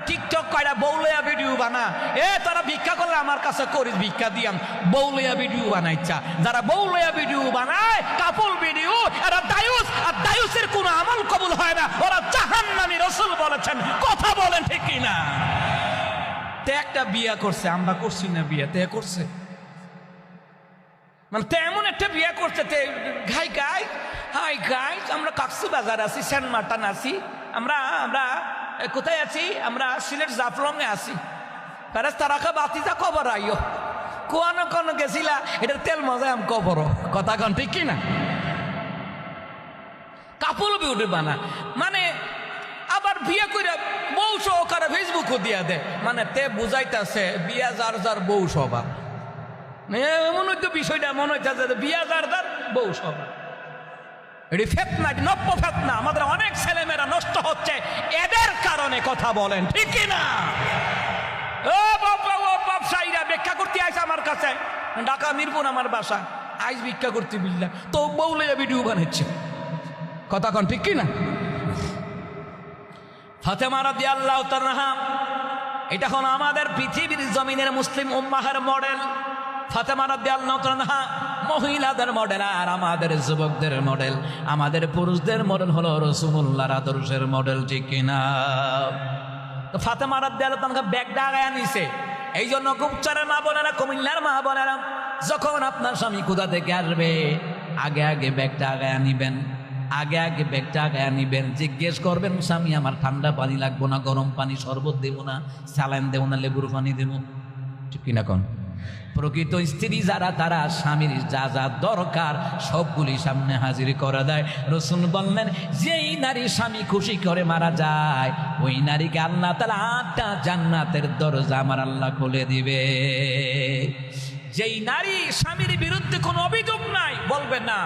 TikTok কয়রা বউলয়া video বানা তারা ভিক্ষা করলে আমার কাছে করিস ভিক্ষা দিয়াম বউলয়া ভিডিও বানাইছা যারা বউলয়া ভিডিও বানায় কাপল ভিডিও এরা দায়ুস আর দায়ুসের কোনো আমল কবুল হয় না ওরা জাহান্নামী রাসূল বলেছেন কথা বলেন ঠিক কি না তে একটা বিয়া করছে আমরা করছি না বিয়া তে করছে মানে তেমন একটা বিয়া করছে তে গাই গাই হাই গাই আমরা কক্সবাজার আছি সেন্ট মার্টিন আছি আমরা কোথায় আছি আমরা সিলেট জাফলংয়ে আছি তারাকা বাতিজা কবর আইও কোন গেছিলা এটা তেল মজা আম কবর কথা কন ঠিক কি না কাপল বিউটি বানা মানে আবার বিয়ে করে বউ সহকারে ফেসবুকও দিয়া দে মানে তে বুঝাইতেছে বিয়া যার যার বউ স্বভাব এমন হয়তো বিষয়টা মনে হইতেছে বিয়া যার যার বউ স্বভাব এটি ফেতনা নব্য ফেতনা আমাদের অনেক ছেলেমেয়েরা নষ্ট হচ্ছে এদের কারণে কথা বলেন ঠিক না ও ব্যবসায়ীরা ভিক্ষা করতে আইসে আমার কাছে ঢাকা মিরপুর আমার বাসা আইস ভিক্ষা করতে বিল্লা তো বউলে ভিডিও বানাচ্ছে কথা কন ঠিক না ফাতেমা রাদিয়াল্লাহু তাআলা এটা হলো আমাদের পৃথিবীর জমিনের মুসলিম উম্মাহের মডেল ফাতেমা রাদিয়াল্লাহু তাআলা মহিলাদের মডেল আর আমাদের যুবকদের মডেল আমাদের পুরুষদের মডেল হলো রাসূলুল্লাহর আদর্শের মডেল ঠিক কিনা তো ফাতেমা রাদিয়াল্লাহু তাআলা ব্যাগটা আগায় নিছে এই জন্য গুপচারের মা বোনেরা কুমিল্লার মা বোনেরা যখন আপনার স্বামী কোথা থেকে আসবে আগে আগে ব্যাগটা আগায় নিবেন আগে আগে ব্যাগটা আগায় নিবেন জিজ্ঞেস করবেন স্বামী আমার ঠান্ডা পানি লাগবো না গরম পানি শরবত দেবো না স্যালাইন দেবো না লেবুর পানি দেবো ঠিক কিনা কোন প্রকৃত স্ত্রী যারা তারা স্বামীর যা যা দরকার সবগুলি সামনে হাজির করে দেয় রাসূল বললেন যেই নারী স্বামী খুশি করে মারা যায় ওই নারীকে আল্লাহ তাআলা 8টা জান্নাতের দরজা আমার আল্লাহ খুলে দিবে যেই নারী স্বামীর বিরুদ্ধে কোনো অভিযোগ নাই বলবে না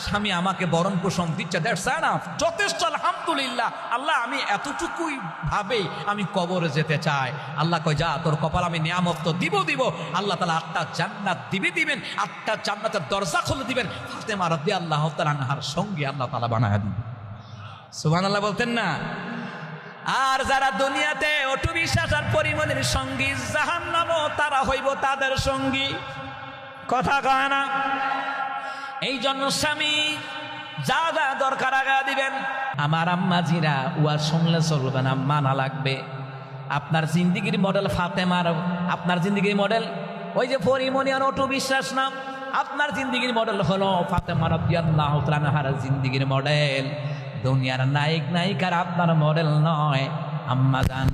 স্বামী আমাকে বরণ পোষণ দিচ্ছে দ্যাটস এনাফ যথেষ্ট আলহামদুলিল্লাহ আল্লাহ আমি এতটুকুই ভাবে আমি কবরে যেতে চাই আল্লাহ কয় যা তোর কপাল আমি নিয়ামত তো দিব আল্লাহ তাআলা 8টা জান্নাত দিবেন 8টা জান্নাতের দরজা খুলে দিবেন ফাতেমা রাদিয়াল্লাহু তাআলা আনহার সঙ্গে আল্লাহ তাআলা বানায় দিবেন সুবহানাল্লাহ বলতেন না আর যারা দুনিয়াতে অটু বিশ্বাস আর পরিমণের সঙ্গী জাহান্নামও তারা হইব তাদের সঙ্গী কথা কয় না এই জন্য স্বামী যা যা দরকার আগা দিবেন আমার আম্মাজিরা উয়া শুনলে চলবে না মানা লাগবে আপনার জিন্দিগির মডেল ফাতেমার আপনার জিন্দিগির মডেল ওই যে পরিমণি আর অটু বিশ্বাস না আপনার জিন্দিগির মডেল হলো ফাতেমা রাদিয়াল্লাহু তাআলা আনহার জিন্দিগির মডেল দুনিয়ার নায়ক নায়িকার আপনার মডেল নয় আম্মা জান